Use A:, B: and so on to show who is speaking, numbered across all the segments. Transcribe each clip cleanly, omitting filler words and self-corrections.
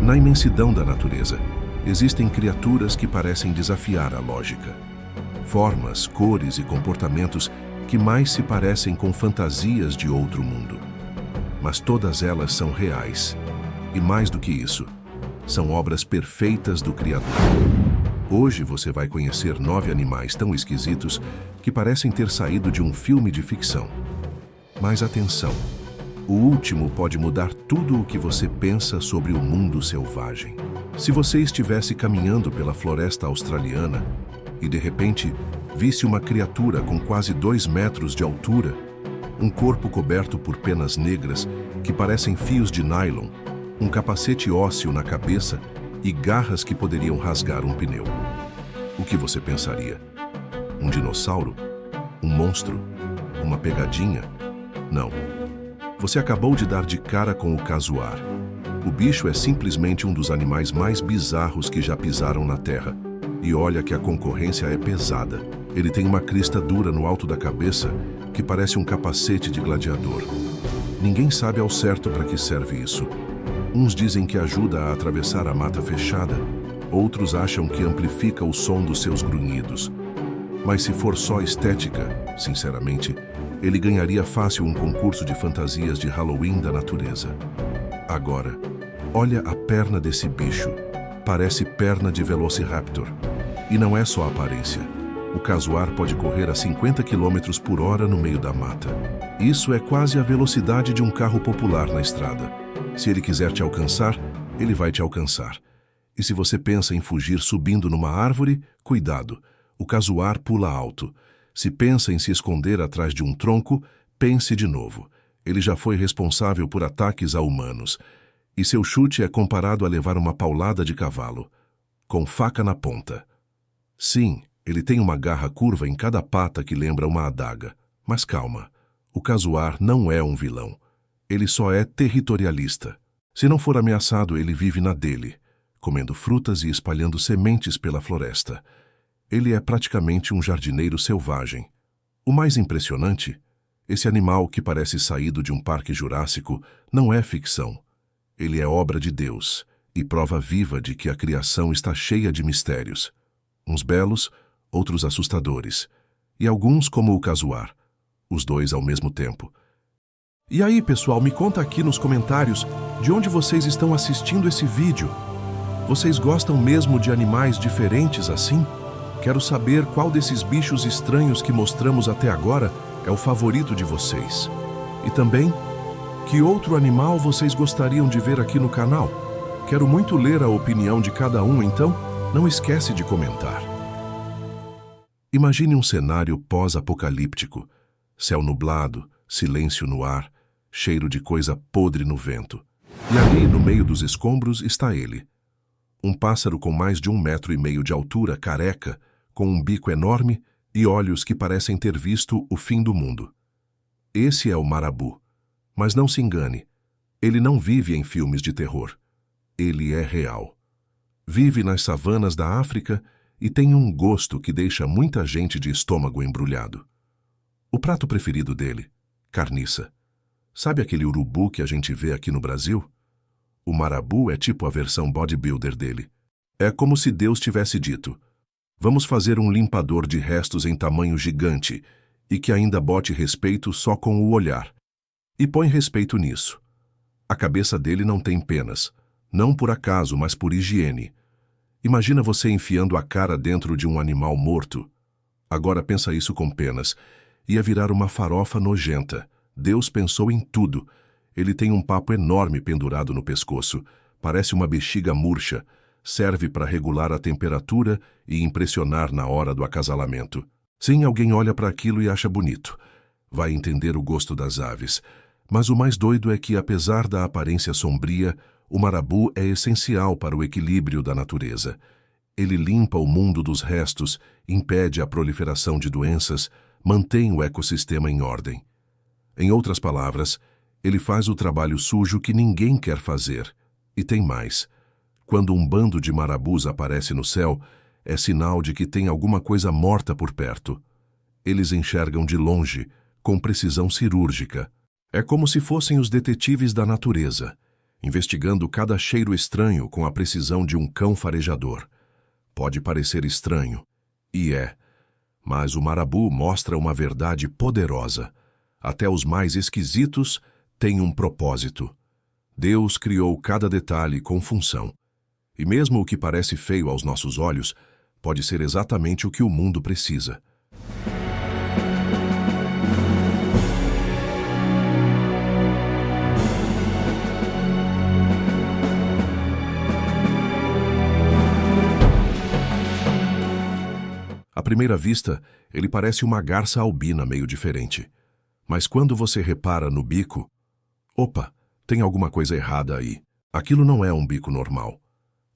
A: Na imensidão da natureza, existem criaturas que parecem desafiar a lógica. Formas, cores e comportamentos que mais se parecem com fantasias de outro mundo. Mas todas elas são reais. E mais do que isso, são obras perfeitas do Criador. Hoje você vai conhecer 9 animais tão esquisitos que parecem ter saído de um filme de ficção. Mas atenção, o último pode mudar tudo o que você pensa sobre o mundo selvagem. Se você estivesse caminhando pela floresta australiana e de repente visse uma criatura com quase 2 metros de altura, um corpo coberto por penas negras que parecem fios de nylon, um capacete ósseo na cabeça e garras que poderiam rasgar um pneu. O que você pensaria? Um dinossauro? Um monstro? Uma pegadinha? Não. Você acabou de dar de cara com o casuar. O bicho é simplesmente um dos animais mais bizarros que já pisaram na Terra. E olha que a concorrência é pesada. Ele tem uma crista dura no alto da cabeça que parece um capacete de gladiador. Ninguém sabe ao certo para que serve isso. Uns dizem que ajuda a atravessar a mata fechada, outros acham que amplifica o som dos seus grunhidos. Mas se for só estética, sinceramente, ele ganharia fácil um concurso de fantasias de Halloween da natureza. Agora, olha a perna desse bicho. Parece perna de Velociraptor. E não é só a aparência. O casuar pode correr a 50 km por hora no meio da mata. Isso é quase a velocidade de um carro popular na estrada. Se ele quiser te alcançar, ele vai te alcançar. E se você pensa em fugir subindo numa árvore, cuidado. O casuar pula alto. Se pensa em se esconder atrás de um tronco, pense de novo. Ele já foi responsável por ataques a humanos. E seu chute é comparado a levar uma paulada de cavalo, com faca na ponta. Sim, ele tem uma garra curva em cada pata que lembra uma adaga. Mas calma, o casuar não é um vilão. Ele só é territorialista. Se não for ameaçado, ele vive na dele, comendo frutas e espalhando sementes pela floresta. Ele é praticamente um jardineiro selvagem. O mais impressionante, esse animal que parece saído de um parque jurássico não é ficção. Ele é obra de Deus e prova viva de que a criação está cheia de mistérios. Uns belos, outros assustadores. E alguns como o casuar. Os dois ao mesmo tempo. E aí, pessoal, me conta aqui nos comentários de onde vocês estão assistindo esse vídeo. Vocês gostam mesmo de animais diferentes assim? Quero saber qual desses bichos estranhos que mostramos até agora é o favorito de vocês. E também, que outro animal vocês gostariam de ver aqui no canal? Quero muito ler a opinião de cada um, então não esquece de comentar. Imagine um cenário pós-apocalíptico. Céu nublado, silêncio no ar, cheiro de coisa podre no vento. E ali, no meio dos escombros, está ele. Um pássaro com mais de 1,5 metros de altura, careca, com um bico enorme e olhos que parecem ter visto o fim do mundo. Esse é o marabu. Mas não se engane, ele não vive em filmes de terror. Ele é real. Vive nas savanas da África e tem um gosto que deixa muita gente de estômago embrulhado. O prato preferido dele, carniça. Sabe aquele urubu que a gente vê aqui no Brasil? O marabu é tipo a versão bodybuilder dele. É como se Deus tivesse dito: vamos fazer um limpador de restos em tamanho gigante e que ainda bote respeito só com o olhar. E põe respeito nisso. A cabeça dele não tem penas, não por acaso, mas por higiene. Imagina você enfiando a cara dentro de um animal morto. Agora pensa isso com penas. Ia virar uma farofa nojenta. Deus pensou em tudo. Ele tem um papo enorme pendurado no pescoço. Parece uma bexiga murcha. Serve para regular a temperatura e impressionar na hora do acasalamento. Sim, alguém olha para aquilo e acha bonito. Vai entender o gosto das aves. Mas o mais doido é que, apesar da aparência sombria, o marabu é essencial para o equilíbrio da natureza. Ele limpa o mundo dos restos, impede a proliferação de doenças, mantém o ecossistema em ordem. Em outras palavras, ele faz o trabalho sujo que ninguém quer fazer. E tem mais. Quando um bando de marabus aparece no céu, é sinal de que tem alguma coisa morta por perto. Eles enxergam de longe, com precisão cirúrgica. É como se fossem os detetives da natureza. investigando cada cheiro estranho com a precisão de um cão farejador. Pode parecer estranho, e é, mas o marabu mostra uma verdade poderosa. Até os mais esquisitos têm um propósito. Deus criou cada detalhe com função. E mesmo o que parece feio aos nossos olhos, pode ser exatamente o que o mundo precisa. À primeira vista, ele parece uma garça albina meio diferente. Mas quando você repara no bico, opa, tem alguma coisa errada aí. Aquilo não é um bico normal.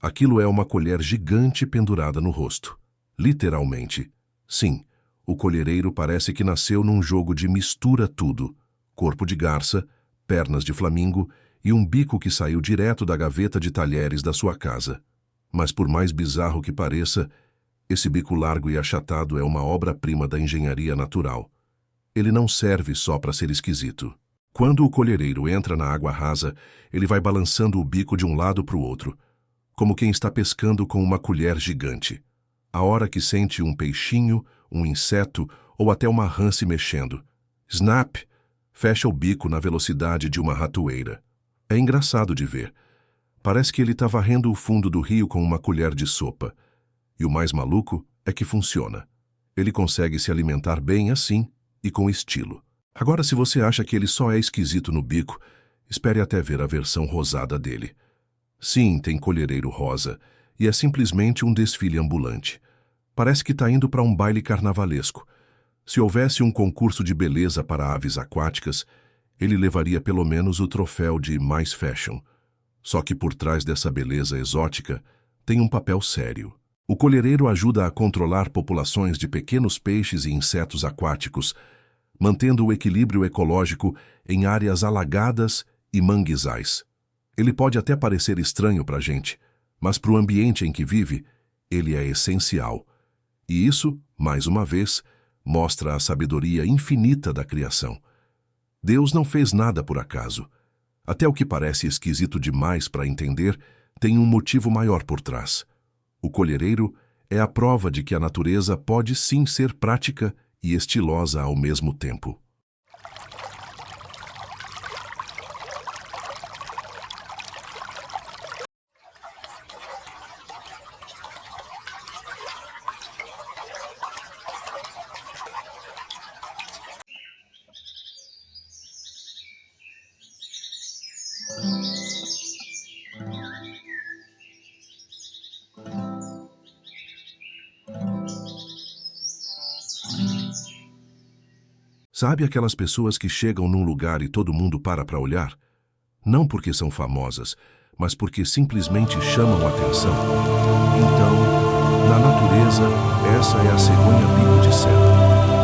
A: Aquilo é uma colher gigante pendurada no rosto. Literalmente. Sim, o colhereiro parece que nasceu num jogo de mistura tudo. Corpo de garça, pernas de flamingo e um bico que saiu direto da gaveta de talheres da sua casa. Mas por mais bizarro que pareça, esse bico largo e achatado é uma obra-prima da engenharia natural. Ele não serve só para ser esquisito. Quando o colhereiro entra na água rasa, ele vai balançando o bico de um lado para o outro, como quem está pescando com uma colher gigante. A hora que sente um peixinho, um inseto ou até uma rã se mexendo. Snap! Fecha o bico na velocidade de uma ratoeira. É engraçado de ver. Parece que ele está varrendo o fundo do rio com uma colher de sopa. E o mais maluco é que funciona. Ele consegue se alimentar bem assim e com estilo. Agora, se você acha que ele só é esquisito no bico, espere até ver a versão rosada dele. Sim, tem colhereiro rosa, e é simplesmente um desfile ambulante. Parece que está indo para um baile carnavalesco. Se houvesse um concurso de beleza para aves aquáticas, ele levaria pelo menos o troféu de mais fashion. Só que por trás dessa beleza exótica, tem um papel sério. O colhereiro ajuda a controlar populações de pequenos peixes e insetos aquáticos, mantendo o equilíbrio ecológico em áreas alagadas e manguezais. Ele pode até parecer estranho para a gente, mas para o ambiente em que vive, ele é essencial. E isso, mais uma vez, mostra a sabedoria infinita da criação. Deus não fez nada por acaso. Até o que parece esquisito demais para entender tem um motivo maior por trás. O colhereiro é a prova de que a natureza pode sim ser prática e estilosa ao mesmo tempo. Sabe aquelas pessoas que chegam num lugar e todo mundo para olhar? Não porque são famosas, mas porque simplesmente chamam a atenção. Então, na natureza, essa é a cegonha bico de seta.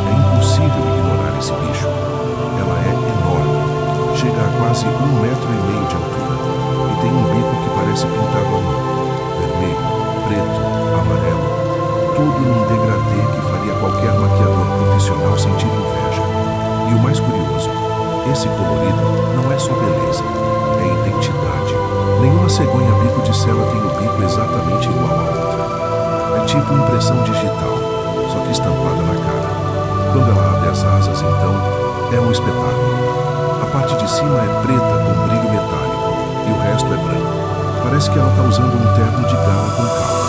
A: É impossível ignorar esse bicho. Ela é enorme, chega a quase 1,5 metros de altura e tem um bico que parece pintado à mão. Vermelho, preto, amarelo, tudo num degradê que faria qualquer maquiador profissional sentir inveja. E o mais curioso, esse colorido não é só beleza, é identidade. Nenhuma cegonha bico de sela tem o bico exatamente igual à outra. É tipo impressão digital, só que estampada na cara. Quando ela abre as asas, então, é um espetáculo. A parte de cima é preta com brilho metálico e o resto é branco. Parece que ela está usando um terno de gala com calma.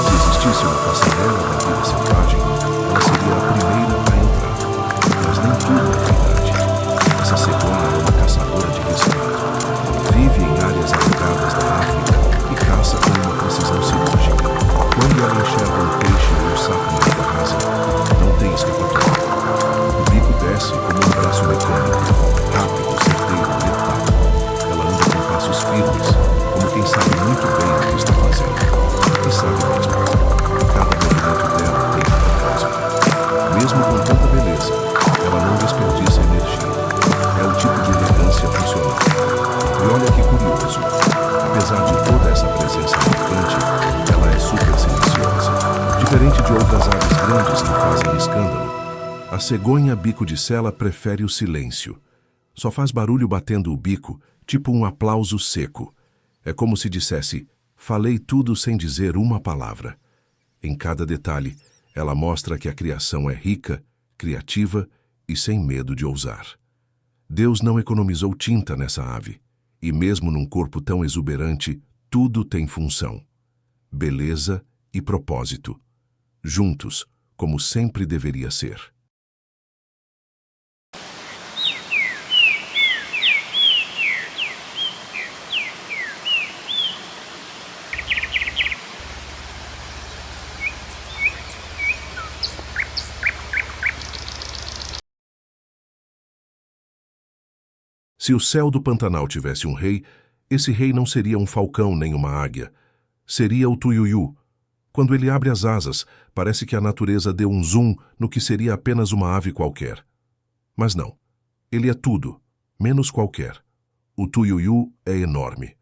A: Se existisse uma passarela da vida selvagem, ela seria a primeira a entrar. Mas nem tudo é verdade. Essa cegonha é uma caçadora de respeito. Vive em áreas alagadas da África e caça com uma precisão cirúrgica. Quando ela enxerga um peixe ou um sapo na água rasa, não tem escapatória. O bico desce como um braço mecânico, rápido, certeiro, letal. Ela anda com passos firmes, como quem sabe muito bem o que está fazendo. E sabe mesmo, cada movimento dela tem um propósito. Mesmo com tanta beleza, ela não desperdiça energia. É o tipo de elegância funcional. E olha que curioso, apesar de toda essa presença marcante, ela é super silenciosa. Diferente de outras aves grandes que fazem escândalo, a cegonha bico de sela prefere o silêncio. Só faz barulho batendo o bico, tipo um aplauso seco. É como se dissesse: falei tudo sem dizer uma palavra. Em cada detalhe, ela mostra que a criação é rica, criativa e sem medo de ousar. Deus não economizou tinta nessa ave, e mesmo num corpo tão exuberante, tudo tem função, beleza e propósito, juntos, como sempre deveria ser. Se o céu do Pantanal tivesse um rei, esse rei não seria um falcão nem uma águia. Seria o tuiuiu. Quando ele abre as asas, parece que a natureza deu um zoom no que seria apenas uma ave qualquer. Mas não. Ele é tudo, menos qualquer. O tuiuiu é enorme.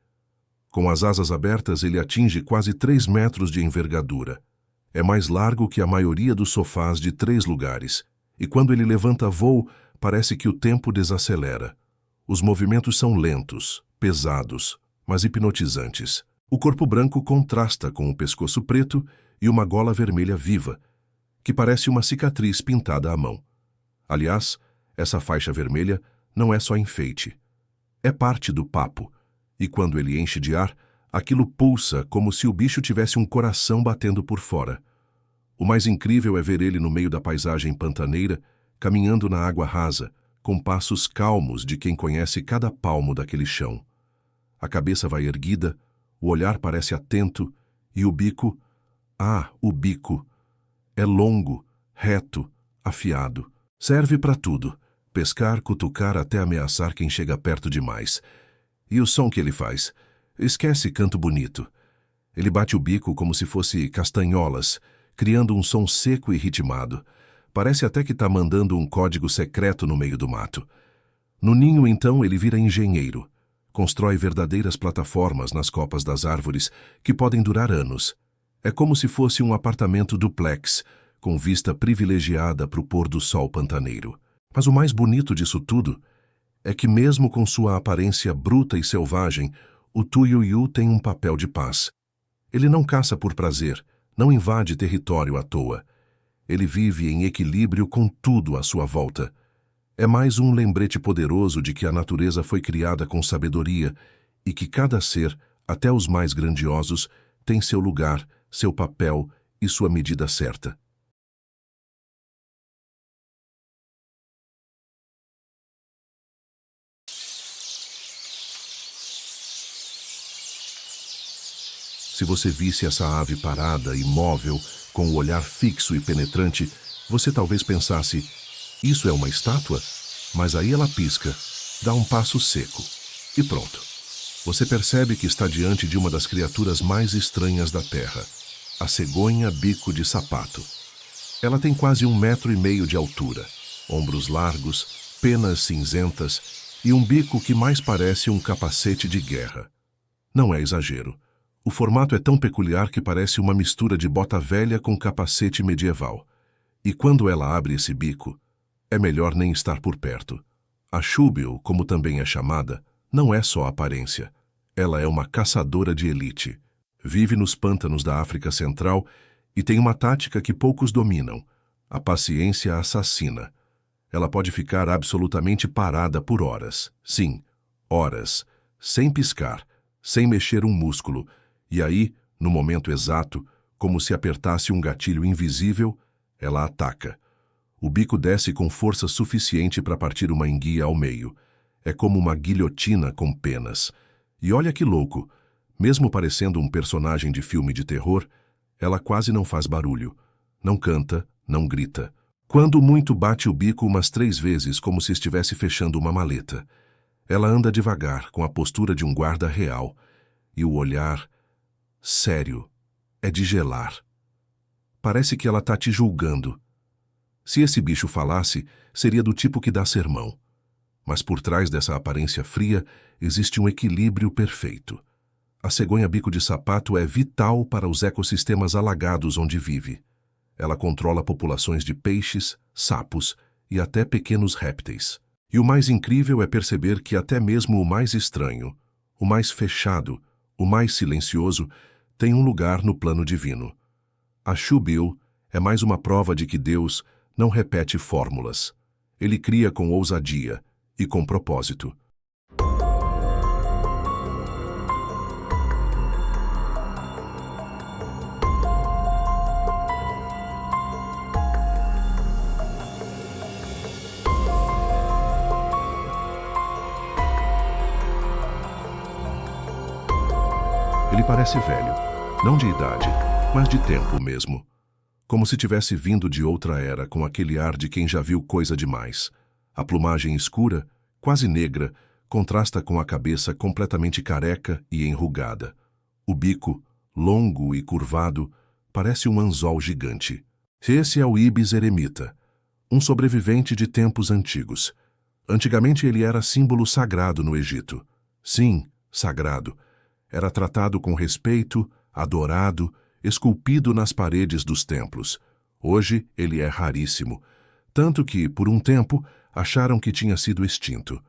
A: Com as asas abertas, ele atinge quase 3 metros de envergadura. É mais largo que a maioria dos sofás de 3 lugares. E quando ele levanta voo, parece que o tempo desacelera. Os movimentos são lentos, pesados, mas hipnotizantes. O corpo branco contrasta com o pescoço preto e uma gola vermelha viva, que parece uma cicatriz pintada à mão. Aliás, essa faixa vermelha não é só enfeite. É parte do papo, e quando ele enche de ar, aquilo pulsa como se o bicho tivesse um coração batendo por fora. O mais incrível é ver ele no meio da paisagem pantaneira, caminhando na água rasa, com passos calmos de quem conhece cada palmo daquele chão. A cabeça vai erguida, o olhar parece atento, e o bico... o bico! É longo, reto, afiado. Serve para tudo. Pescar, cutucar até ameaçar quem chega perto demais. E o som que ele faz? Esquece canto bonito. Ele bate o bico como se fosse castanholas, criando um som seco e ritmado. Parece até que está mandando um código secreto no meio do mato. No ninho, então, ele vira engenheiro. Constrói verdadeiras plataformas nas copas das árvores que podem durar anos. É como se fosse um apartamento duplex, com vista privilegiada para o pôr do sol pantaneiro. Mas o mais bonito disso tudo é que, mesmo com sua aparência bruta e selvagem, o tuiuiu tem um papel de paz. Ele não caça por prazer, não invade território à toa. Ele vive em equilíbrio com tudo à sua volta. É mais um lembrete poderoso de que a natureza foi criada com sabedoria e que cada ser, até os mais grandiosos, tem seu lugar, seu papel e sua medida certa. Se você visse essa ave parada, imóvel, com o olhar fixo e penetrante, você talvez pensasse: isso é uma estátua? Mas aí ela pisca, dá um passo seco e pronto. Você percebe que está diante de uma das criaturas mais estranhas da Terra, a cegonha bico de sapato. Ela tem quase 1,5 metros de altura, ombros largos, penas cinzentas e um bico que mais parece um capacete de guerra. Não é exagero. O formato é tão peculiar que parece uma mistura de bota velha com capacete medieval. E quando ela abre esse bico, é melhor nem estar por perto. A Shubio, como também é chamada, não é só aparência. Ela é uma caçadora de elite. Vive nos pântanos da África Central e tem uma tática que poucos dominam: a paciência assassina. Ela pode ficar absolutamente parada por horas. Sim, horas, sem piscar, sem mexer um músculo. E aí, no momento exato, como se apertasse um gatilho invisível, ela ataca. O bico desce com força suficiente para partir uma enguia ao meio. É como uma guilhotina com penas. E olha que louco, mesmo parecendo um personagem de filme de terror, ela quase não faz barulho. Não canta, não grita. Quando muito, bate o bico umas 3 vezes, como se estivesse fechando uma maleta. Ela anda devagar, com a postura de um guarda real. E o olhar... sério, é de gelar. Parece que ela está te julgando. Se esse bicho falasse, seria do tipo que dá sermão. Mas por trás dessa aparência fria, existe um equilíbrio perfeito. A cegonha bico de sapato é vital para os ecossistemas alagados onde vive. Ela controla populações de peixes, sapos e até pequenos répteis. E o mais incrível é perceber que até mesmo o mais estranho, o mais fechado, o mais silencioso, tem um lugar no plano divino. A Shubil é mais uma prova de que Deus não repete fórmulas. Ele cria com ousadia e com propósito. Ele parece velho, não de idade, mas de tempo mesmo. Como se tivesse vindo de outra era, com aquele ar de quem já viu coisa demais. A plumagem escura, quase negra, contrasta com a cabeça completamente careca e enrugada. O bico, longo e curvado, parece um anzol gigante. Esse é o Ibis eremita, um sobrevivente de tempos antigos. Antigamente ele era símbolo sagrado no Egito. Sim, sagrado. Era tratado com respeito, adorado, esculpido nas paredes dos templos. Hoje ele é raríssimo, tanto que, por um tempo, acharam que tinha sido extinto.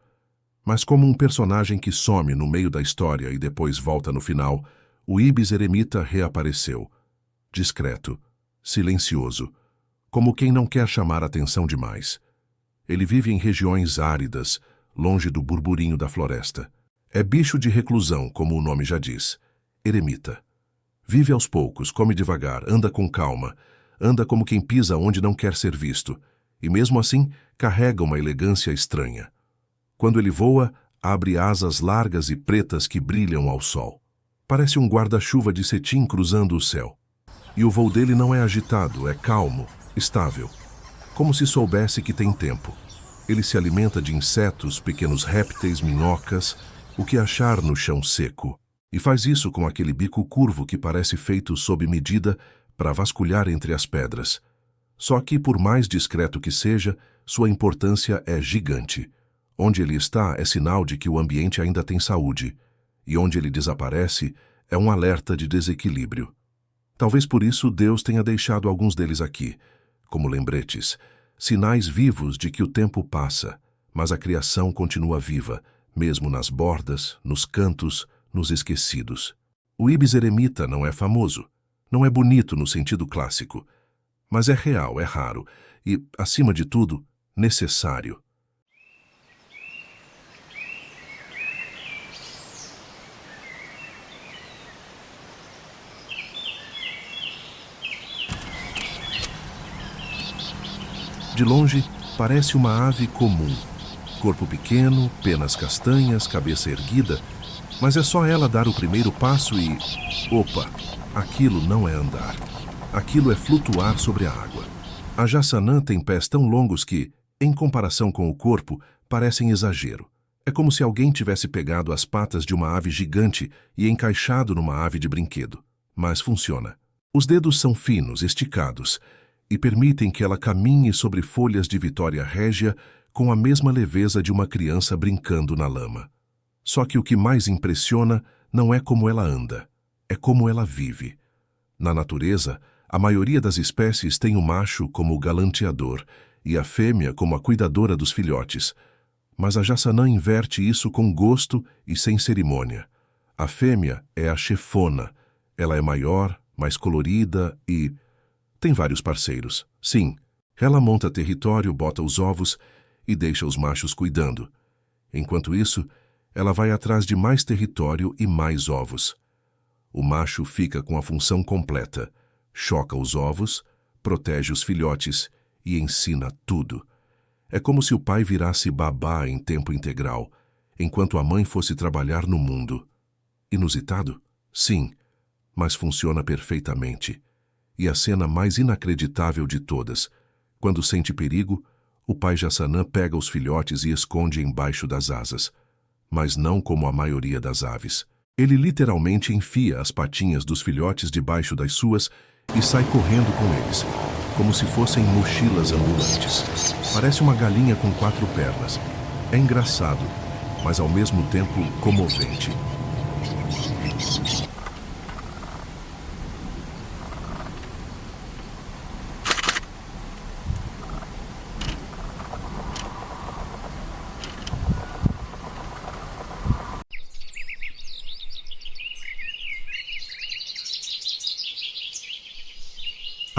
A: Mas como um personagem que some no meio da história e depois volta no final, o Ibis eremita reapareceu. Discreto, silencioso, como quem não quer chamar atenção demais. Ele vive em regiões áridas, longe do burburinho da floresta. É bicho de reclusão, como o nome já diz. Eremita. Vive aos poucos, come devagar, anda com calma, anda como quem pisa onde não quer ser visto, e mesmo assim carrega uma elegância estranha. Quando ele voa, abre asas largas e pretas que brilham ao sol. Parece um guarda-chuva de cetim cruzando o céu. E o voo dele não é agitado, é calmo, estável, como se soubesse que tem tempo. Ele se alimenta de insetos, pequenos répteis, minhocas, o que achar no chão seco, e faz isso com aquele bico curvo que parece feito sob medida para vasculhar entre as pedras. Só que, por mais discreto que seja, sua importância é gigante. Onde ele está é sinal de que o ambiente ainda tem saúde, e onde ele desaparece é um alerta de desequilíbrio. Talvez por isso Deus tenha deixado alguns deles aqui, como lembretes, sinais vivos de que o tempo passa, mas a criação continua viva, mesmo nas bordas, nos cantos, nos esquecidos. O Ibis eremita não é famoso, não é bonito no sentido clássico, mas é real, é raro e, acima de tudo, necessário. De longe, parece uma ave comum. Corpo pequeno, penas castanhas, cabeça erguida, mas é só ela dar o primeiro passo e... Opa! Aquilo não é andar. Aquilo é flutuar sobre a água. A Jassanã tem pés tão longos que, em comparação com o corpo, parecem exagero. É como se alguém tivesse pegado as patas de uma ave gigante e encaixado numa ave de brinquedo. Mas funciona. Os dedos são finos, esticados, e permitem que ela caminhe sobre folhas de Vitória régia com a mesma leveza de uma criança brincando na lama. Só que o que mais impressiona não é como ela anda, é como ela vive. Na natureza, a maioria das espécies tem o macho como o galanteador e a fêmea como a cuidadora dos filhotes. Mas a Jassanã inverte isso com gosto e sem cerimônia. A fêmea é a chefona. Ela é maior, mais colorida e... tem vários parceiros. Sim, ela monta território, bota os ovos e deixa os machos cuidando. Enquanto isso, ela vai atrás de mais território e mais ovos. O macho fica com a função completa. Choca os ovos, protege os filhotes e ensina tudo. É como se o pai virasse babá em tempo integral, enquanto a mãe fosse trabalhar no mundo. Inusitado? Sim, mas funciona perfeitamente. E a cena mais inacreditável de todas, quando sente perigo, o pai Jassanã pega os filhotes e esconde embaixo das asas, mas não como a maioria das aves. Ele literalmente enfia as patinhas dos filhotes debaixo das suas e sai correndo com eles, como se fossem mochilas ambulantes. Parece uma galinha com 4 pernas. É engraçado, mas ao mesmo tempo comovente.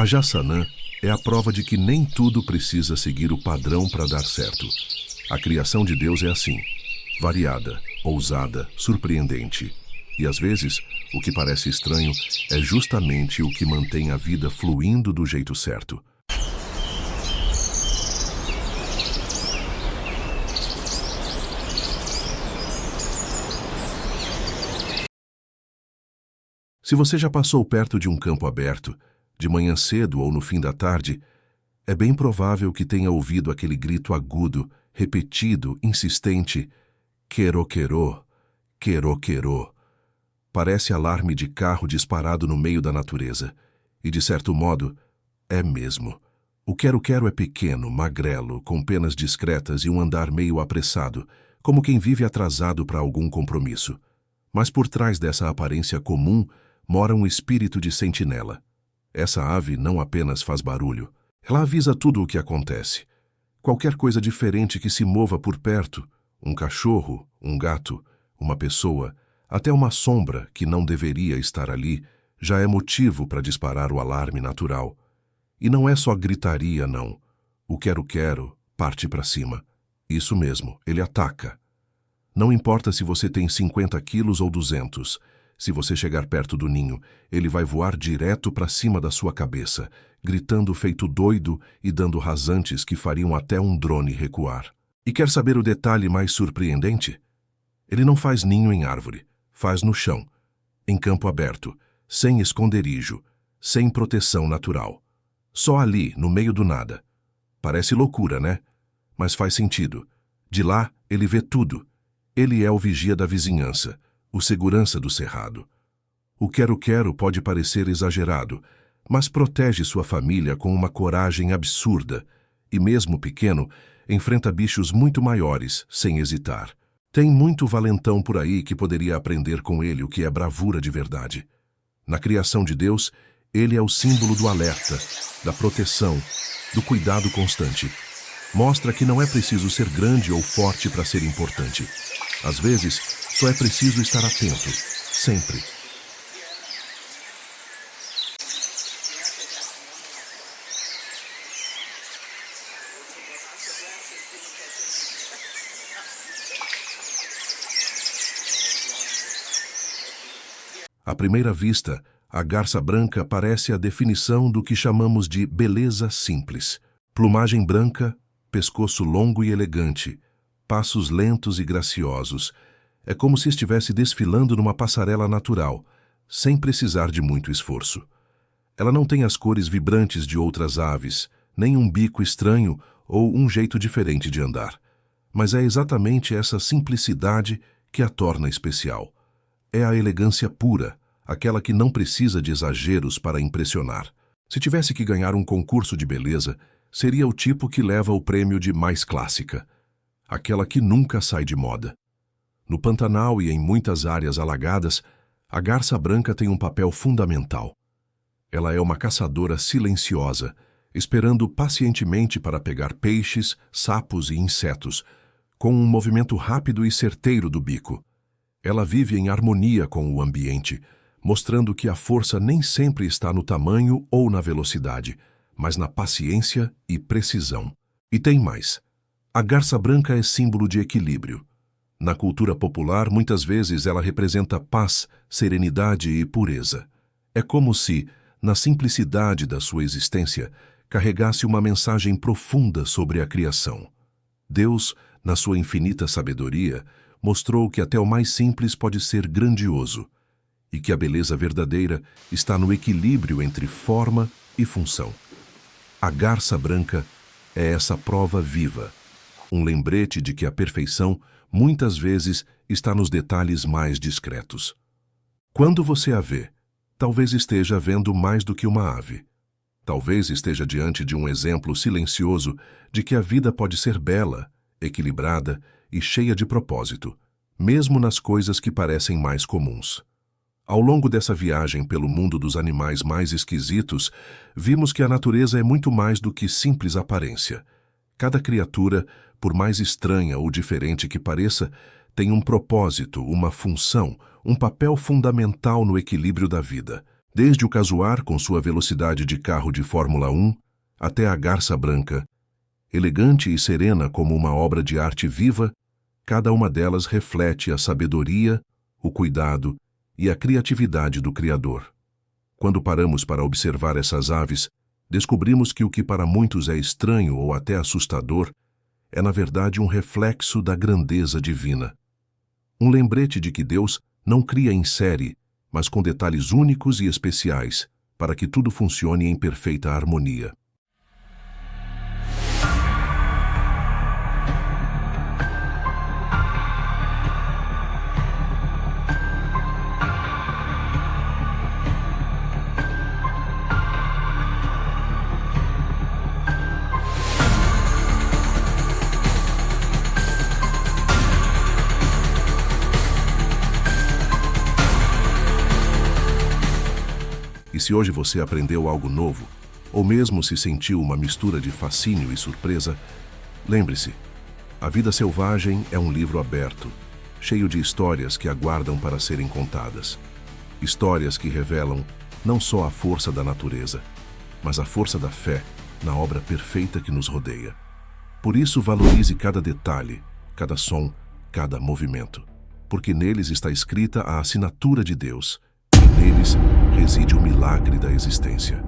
A: A Jassanã é a prova de que nem tudo precisa seguir o padrão para dar certo. A criação de Deus é assim, variada, ousada, surpreendente. E às vezes, o que parece estranho é justamente o que mantém a vida fluindo do jeito certo. Se você já passou perto de um campo aberto, de manhã cedo ou no fim da tarde, é bem provável que tenha ouvido aquele grito agudo, repetido, insistente, quero-quero, quero-quero. Parece alarme de carro disparado no meio da natureza. E, de certo modo, é mesmo. O quero-quero é pequeno, magrelo, com penas discretas e um andar meio apressado, como quem vive atrasado para algum compromisso. Mas por trás dessa aparência comum mora um espírito de sentinela. Essa ave não apenas faz barulho, ela avisa tudo o que acontece. Qualquer coisa diferente que se mova por perto, um cachorro, um gato, uma pessoa, até uma sombra que não deveria estar ali, já é motivo para disparar o alarme natural. E não é só gritaria, não. O quero-quero parte para cima. Isso mesmo, ele ataca. Não importa se você tem 50 quilos ou 200. Se você chegar perto do ninho, ele vai voar direto para cima da sua cabeça, gritando feito doido e dando rasantes que fariam até um drone recuar. E quer saber o detalhe mais surpreendente? Ele não faz ninho em árvore, faz no chão, em campo aberto, sem esconderijo, sem proteção natural. Só ali, no meio do nada. Parece loucura, né? Mas faz sentido. De lá, ele vê tudo. Ele é o vigia da vizinhança, o segurança do cerrado. O quero-quero pode parecer exagerado, mas protege sua família com uma coragem absurda e, mesmo pequeno, enfrenta bichos muito maiores, sem hesitar. Tem muito valentão por aí que poderia aprender com ele o que é bravura de verdade. Na criação de Deus, ele é o símbolo do alerta, da proteção, do cuidado constante. Mostra que não é preciso ser grande ou forte para ser importante. Às vezes, só é preciso estar atento, sempre. À primeira vista, a garça branca parece a definição do que chamamos de beleza simples. Plumagem branca, pescoço longo e elegante, passos lentos e graciosos. É como se estivesse desfilando numa passarela natural, sem precisar de muito esforço. Ela não tem as cores vibrantes de outras aves, nem um bico estranho ou um jeito diferente de andar. Mas é exatamente essa simplicidade que a torna especial. É a elegância pura, aquela que não precisa de exageros para impressionar. Se tivesse que ganhar um concurso de beleza, seria o tipo que leva o prêmio de mais clássica. Aquela que nunca sai de moda. No Pantanal e em muitas áreas alagadas, a garça branca tem um papel fundamental. Ela é uma caçadora silenciosa, esperando pacientemente para pegar peixes, sapos e insetos, com um movimento rápido e certeiro do bico. Ela vive em harmonia com o ambiente, mostrando que a força nem sempre está no tamanho ou na velocidade, mas na paciência e precisão. E tem mais. A garça branca é símbolo de equilíbrio. Na cultura popular, muitas vezes ela representa paz, serenidade e pureza. É como se, na simplicidade da sua existência, carregasse uma mensagem profunda sobre a criação. Deus, na sua infinita sabedoria, mostrou que até o mais simples pode ser grandioso, e que a beleza verdadeira está no equilíbrio entre forma e função. A garça branca é essa prova viva, um lembrete de que a perfeição muitas vezes está nos detalhes mais discretos. Quando você a vê, talvez esteja vendo mais do que uma ave. Talvez esteja diante de um exemplo silencioso de que a vida pode ser bela, equilibrada e cheia de propósito, mesmo nas coisas que parecem mais comuns. Ao longo dessa viagem pelo mundo dos animais mais esquisitos, vimos que a natureza é muito mais do que simples aparência. Cada criatura, por mais estranha ou diferente que pareça, tem um propósito, uma função, um papel fundamental no equilíbrio da vida. Desde o casuar com sua velocidade de carro de Fórmula 1 até a garça branca, elegante e serena como uma obra de arte viva, cada uma delas reflete a sabedoria, o cuidado e a criatividade do Criador. Quando paramos para observar essas aves, descobrimos que o que para muitos é estranho ou até assustador é, na verdade, um reflexo da grandeza divina. Um lembrete de que Deus não cria em série, mas com detalhes únicos e especiais, para que tudo funcione em perfeita harmonia. E se hoje você aprendeu algo novo, ou mesmo se sentiu uma mistura de fascínio e surpresa, lembre-se, A Vida Selvagem é um livro aberto, cheio de histórias que aguardam para serem contadas. Histórias que revelam não só a força da natureza, mas a força da fé na obra perfeita que nos rodeia. Por isso, valorize cada detalhe, cada som, cada movimento, porque neles está escrita a assinatura de Deus, e neles reside o milagre da existência.